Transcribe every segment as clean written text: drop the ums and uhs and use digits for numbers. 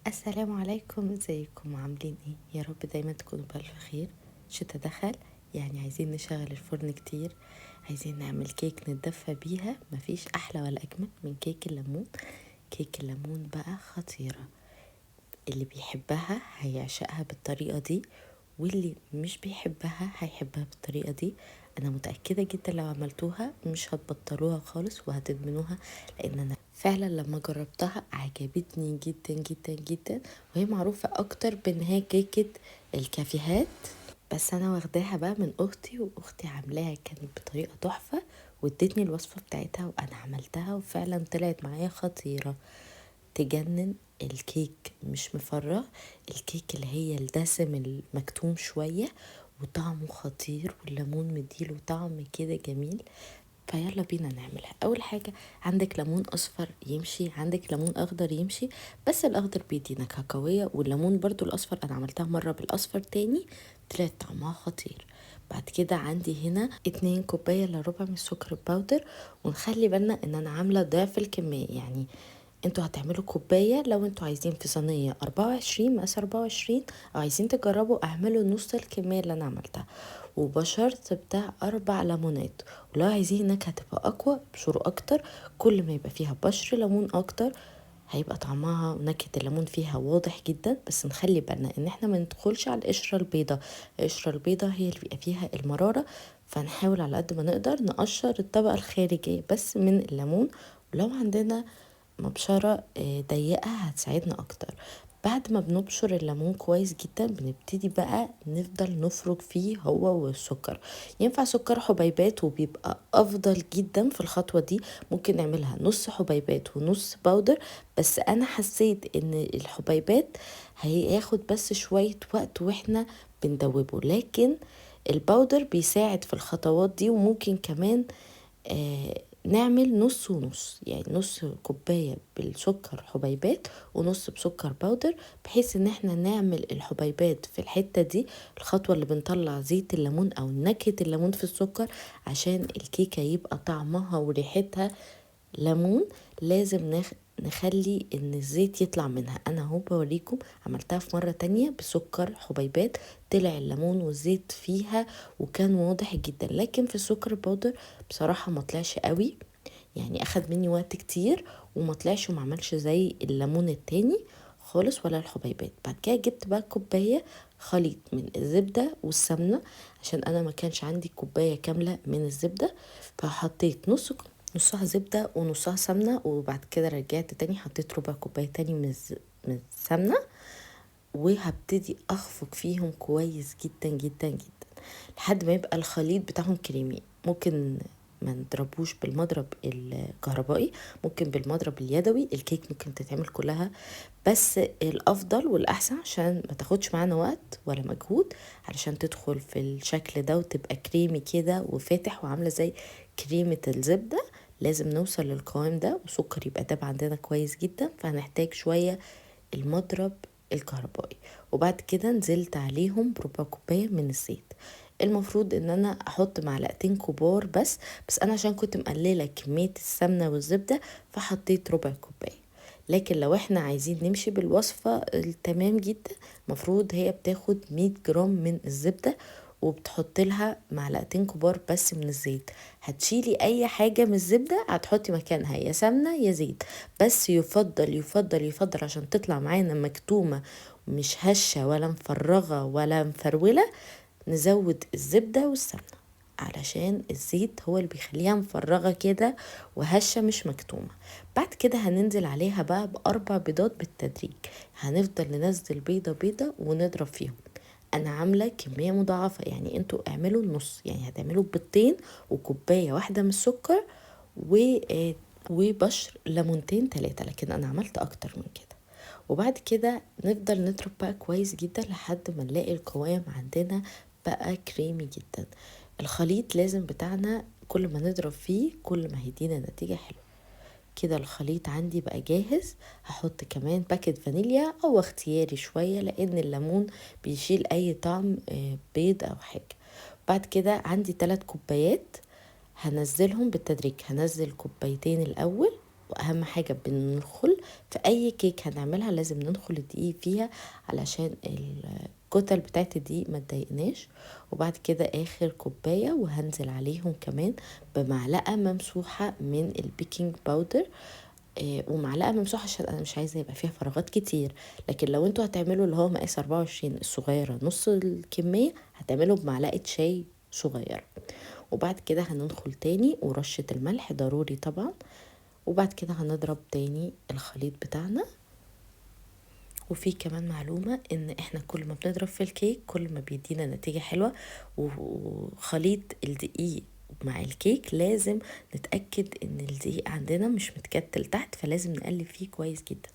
السلام عليكم، ازيكم عاملين ايه؟ يا رب دايما تكونوا بألف خير. شتا دخل، يعني عايزين نشغل الفرن كتير، عايزين نعمل كيك نتدفى بيها. مفيش احلى ولا اجمل من كيك الليمون. كيك الليمون بقى خطيرة، اللي بيحبها هيعشقها بالطريقة دي، واللي مش بيحبها هيحبها بالطريقة دي. انا متأكدة جدا لو عملتوها مش هتبطلوها خالص وهتدمنوها، لان انا فعلا لما جربتها عجبتني جدا جدا جدا. وهي معروفة اكتر بانها كيكة الكافيهات، بس انا واخداها بقى من اختي، واختي عاملاها كانت بطريقة تحفة، وادتني الوصفة بتاعتها وانا عملتها وفعلا طلعت معايا خطيرة تجنن. الكيك مش مفرغ، الكيك اللي هي الدسم المكتوم شوية وطعمه خطير، والليمون مديله طعم كده جميل. فيلا بينا نعملها. اول حاجة، عندك ليمون اصفر يمشي، عندك ليمون اخضر يمشي، بس الاخضر بيدي نكهة قوية، والليمون برضو الاصفر انا عملتها مرة بالاصفر تاني طلعت طعمها خطير. بعد كده عندي هنا 2 كوباية الا ربع من السكر الباودر، ونخلي بالنا ان انا عاملة ضعف الكمية. يعني انتوا هتعملوا كوباية لو انتوا عايزين في صينية 24 مقاس 24، او عايزين تجربوا اعملوا نص الكمية اللي انا عملتها. وبشرت بتاع 4 ليمونات، ولو عايزين انك هتبقى اقوى بشروا اكتر. كل ما يبقى فيها بشر ليمون اكتر هيبقى طعمها ونكهة الليمون فيها واضح جدا. بس نخلي بالنا ان احنا ما ندخلش على القشرة البيضة، القشرة البيضة هي اللي بيبقى فيها المرارة. فنحاول على قد ما نقدر نقشر الطبقة الخارجية بس من الليمون، ولو عندنا مبشرة ضيقة هتساعدنا اكتر. بعد ما بنبشر الليمون كويس جدا بنبتدي بقى نفضل نفرك فيه هو والسكر. ينفع سكر حبيبات وبيبقى افضل جدا في الخطوة دي، ممكن نعملها نص حبيبات ونص باودر. بس انا حسيت ان الحبيبات هياخد بس شوية وقت واحنا بندوبه، لكن الباودر بيساعد في الخطوات دي. وممكن كمان نعمل نص ونص، يعني نص كوباية بالسكر حبيبات ونص بسكر باودر، بحيث ان احنا نعمل الحبيبات في الحتة دي، الخطوة اللي بنطلع زيت الليمون او نكهة الليمون في السكر، عشان الكيكة يبقى طعمها وريحتها ليمون. لازم نخلي ان الزيت يطلع منها. انا اهو بوريكم عملتها في مرة تانية بسكر حبيبات، طلع الليمون والزيت فيها وكان واضح جدا. لكن في السكر باودر بصراحة ما طلعش قوي، يعني اخد مني وقت كتير وما طلعش وما عملش زي الليمون التاني خالص ولا الحبيبات. بعد كده جبت بقى كوباية خليط من الزبدة والسمنة، عشان انا ما كانش عندي كوباية كاملة من الزبدة، فحطيت نصها زبدة ونصها سمنة. وبعد كده رجعت تاني حطيت ربع كوباية تاني من السمنة، وهبتدي اخفق فيهم كويس جدا جدا جدا لحد ما يبقى الخليط بتاعهم كريمي. ممكن ما نضربوش بالمضرب الكهربائي، ممكن بالمضرب اليدوي. الكيك ممكن تتعمل كلها، بس الافضل والاحسن عشان ما تاخدش معانا وقت ولا مجهود، علشان تدخل في الشكل ده وتبقى كريمي كده وفاتح وعامله زي كريمه الزبده. لازم نوصل للقوام ده، وسكر يبقى داب عندنا كويس جدا، فهنحتاج شويه المضرب الكهربائي. وبعد كده نزلت عليهم بربع كوباية من الزيت. المفروض ان انا احط معلقتين كبار بس انا عشان كنت مقللة كمية السمنة والزبدة فحطيت ربع كوباية. لكن لو احنا عايزين نمشي بالوصفة التمام جدا، مفروض هي بتاخد 100 جرام من الزبدة وبتحط لها معلقتين كبار بس من الزيت. هتشيلي اي حاجة من الزبدة هتحطي مكانها يا سمنة يا زيت، بس يفضل يفضل يفضل عشان تطلع معانا مكتومة مش هشة ولا مفرغة ولا مفرولة، نزود الزبدة والسمنة، علشان الزيت هو اللي بيخليها مفرغة كده وهشة مش مكتومة. بعد كده هننزل عليها بقى ب4 بيضات بالتدريج، هنفضل ننزل بيضة بيضة ونضرب فيهم. انا عاملة كمية مضاعفة، يعني انتوا اعملوا النص، يعني هتعملوا بيضتين وكوباية واحدة من السكر و وبشر ليمونتين 3، لكن انا عملت اكتر من كده. وبعد كده نفضل نضرب بقى كويس جدا لحد ما نلاقي القوام عندنا بقى كريمي جدا. الخليط لازم بتاعنا كل ما نضرب فيه كل ما هيدينا نتيجة حلوة. كده الخليط عندي بقى جاهز. هحط كمان باكت فانيليا او اختياري شوية، لان الليمون بيشيل اي طعم بيض او حاجة. بعد كده عندي 3 كوبايات هنزلهم بالتدريج، هنزل كوبايتين الاول واهم حاجة بندخل في اي كيك هنعملها لازم ندخل الدقيق فيها علشان الكتل بتاعت الدقيق ما تضايقناش. وبعد كده اخر كوباية وهنزل عليهم كمان بمعلقة ممسوحة من البيكنج باودر، ومعلقة ممسوحة عشان انا مش عايزة يبقى فيها فراغات كتير. لكن لو انتوا هتعملوا اللي هو مقاس 24 الصغيرة نص الكمية هتعملوا بمعلقة شاي صغيرة. وبعد كده هندخل تاني ورشة الملح ضروري طبعا. وبعد كده هنضرب تاني الخليط بتاعنا. وفي كمان معلومة ان احنا كل ما بنضرب في الكيك كل ما بيدينا نتيجة حلوة. وخليط الدقيق مع الكيك لازم نتأكد ان الدقيق عندنا مش متكتل تحت، فلازم نقلب فيه كويس جدا.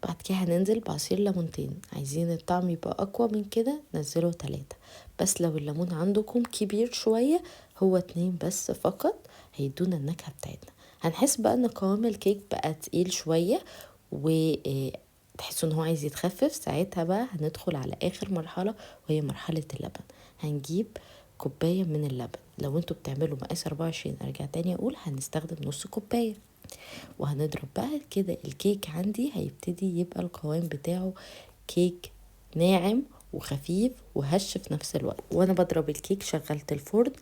بعد كده هننزل بعصير ليمونتين، عايزين الطعم يبقى اقوى من كده نزله 3، بس لو الليمون عندكم كبير شوية هو 2 بس فقط هيدونا النكهة بتاعتنا. هنحس بقى ان قوام الكيك بقى تقيل شوية وتحسوا ان هو عايز يتخفف، ساعتها بقى هندخل على اخر مرحلة وهي مرحلة اللبن. هنجيب كوباية من اللبن، لو انتوا بتعملوا مقاس 24 ارجع تاني اقول هنستخدم نص كوباية. وهنضرب بقى كده الكيك عندي هيبتدي يبقى القوام بتاعه كيك ناعم وخفيف وهش في نفس الوقت. وانا بضرب الكيك شغلت الفرن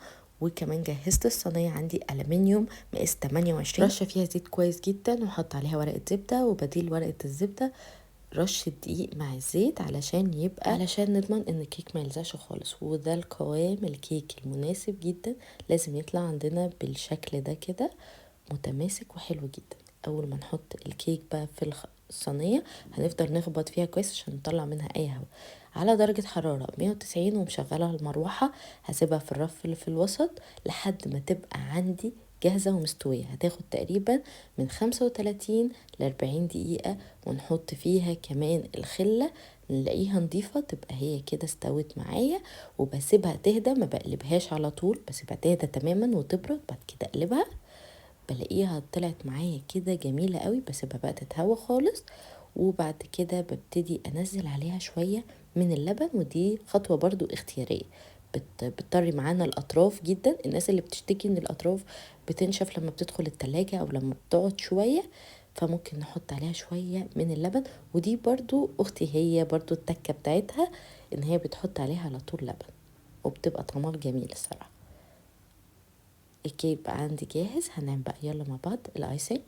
وكمان جهزت الصينية عندي ألمنيوم مقاس 28، رشة فيها زيت كويس جدا وحط عليها ورقة زبدة، وبديل ورقة الزبدة رشة دقيق مع الزيت علشان نضمن ان الكيك ما يلزقش خالص. وده القوام الكيك المناسب جدا، لازم يطلع عندنا بالشكل ده كده متماسك وحلو جدا. اول ما نحط الكيك بقى في الصينيه هنفضل نخبط فيها كويس عشان نطلع منها اي هواء على درجه حراره 190 ومشغله المروحه. هسيبها في الرف اللي في الوسط لحد ما تبقى عندي جاهزة ومستوية، هتاخد تقريبا من 35 ل40 دقيقة. ونحط فيها كمان الخلة نلاقيها نضيفة، تبقى هي كده استوت معايا. وبسيبها تهدى، ما بقلبهاش على طول، بسيبها تهدى تماما وتبرد. بعد كده اقلبها بلاقيها طلعت معايا كده جميلة قوي، بسيبها بقى تتهوى خالص. وبعد كده ببتدي انزل عليها شوية من اللبن، ودي خطوة برضو اختيارية بتطري معانا الاطراف جدا. الناس اللي بتشتكي ان الاطراف بتنشف لما بتدخل التلاجة او لما بتقعد شوية، فممكن نحط عليها شوية من اللبن. ودي برضو اختي هي برضو التكة بتاعتها ان هي بتحط عليها على طول لبن، وبتبقى طعمها جميل الصراحة. الكيك بقى عندي جاهز، هنعمل بقى يلا مع بعض الايسنج.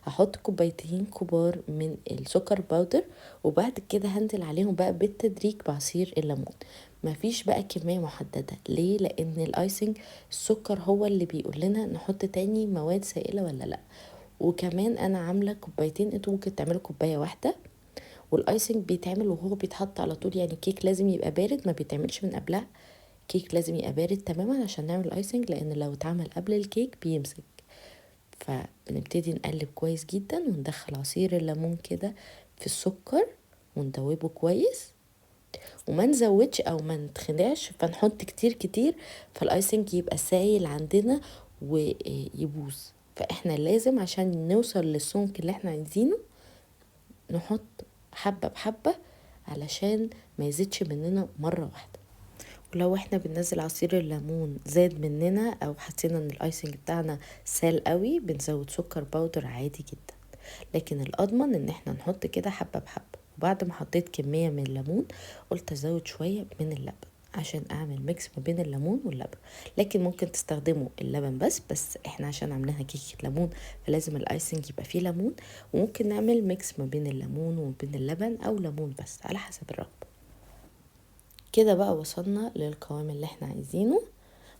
هحط كوبايتين كبار من السكر باودر، وبعد كده هنزل عليهم بقى بالتدريج بعصير الليمون. مفيش بقى كمية محددة، ليه؟ لان الايسنج السكر هو اللي بيقول لنا نحط تاني مواد سائلة ولا لا. وكمان انا عاملة كوبايتين، انتوا ممكن تعملوا كوباية واحدة. والايسنج بيتعمل وهو بيتحط على طول، يعني الكيك لازم يبقى بارد ما بيتعملش من قبلها. كيك لازم يبقى بارد تماما عشان نعمل الايسنج، لان لو اتعمل قبل الكيك بيمسك. فبنبتدي نقلب كويس جدا وندخل عصير الليمون كده في السكر وندوبه كويس، وما نزودش او ما نتخدعش فنحط كتير كتير فالايسنج يبقى سايل عندنا ويبوظ. فاحنا لازم عشان نوصل للسمك اللي احنا عايزينه نحط حبة بحبة علشان ما يزيدش مننا مرة واحدة. ولو احنا بننزل عصير الليمون زاد مننا او حسينا ان الايسنج بتاعنا سال قوي بنزود سكر باودر عادي جدا. لكن الاضمن ان احنا نحط كده حبة بحبة. وبعد ما حطيت كمية من الليمون قلت ازود شوية من اللبن عشان اعمل ميكس ما بين الليمون واللبن. لكن ممكن تستخدموا اللبن بس احنا عشان عاملينها كيكة ليمون فلازم الايسنج يبقى فيه ليمون. وممكن نعمل ميكس ما بين الليمون وما بين اللبن او ليمون بس على حسب الرغبة. كده بقى وصلنا للقوام اللي احنا عايزينه.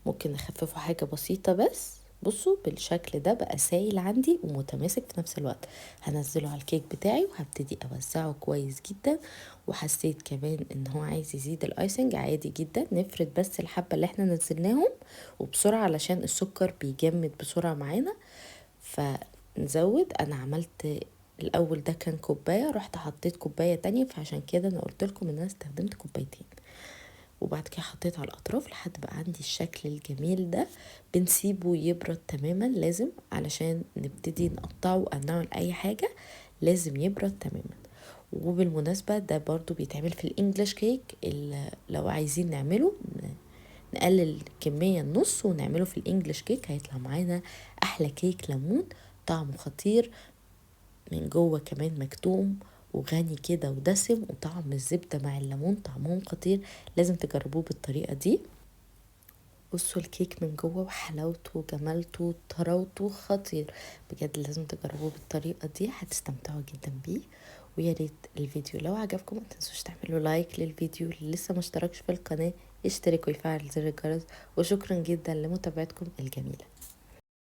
ممكن نخففه حاجة بسيطة بس. بصوا بالشكل ده بقى سايل عندي ومتماسك في نفس الوقت. هنزله على الكيك بتاعي وهبتدي اوزعه كويس جدا. وحسيت كمان ان هو عايز يزيد الايسنج عادي جدا، نفرد بس الحبة اللي احنا نزلناهم وبسرعة علشان السكر بيجمد بسرعة معانا. فنزود. انا عملت الاول ده كان كوباية، رحت حطيت كوباية تانية، فعشان كده انا قلت لكم ان انا استخدمت كوبايتين. وبعد كده حطيت على الاطراف لحد بقى عندي الشكل الجميل ده. بنسيبه يبرد تماما لازم علشان نبتدي نقطعه او نعمل اي حاجة لازم يبرد تماما. وبالمناسبة ده برضو بيتعمل في الانجليش كيك، لو عايزين نقلل الكمية النص ونعمله في الانجليش كيك، هيطلع معانا احلى كيك ليمون طعمه خطير، من جوه كمان مكتوم وغني كده ودسم، وطعم الزبدة مع الليمون طعمهم خطير. لازم تجربوه بالطريقة دي. بصوا الكيك من جوه وحلاوته وجمالته وطراوته خطير بجد، لازم تجربوه بالطريقة دي، هتستمتعوا جدا بيه. ويا ريت الفيديو لو عجبكم ما تنسوش تعملوا لايك للفيديو، اللي لسه ما اشتركش في القناة يشترك ويفعل زر الجرس. وشكرا جدا لمتابعتكم الجميلة.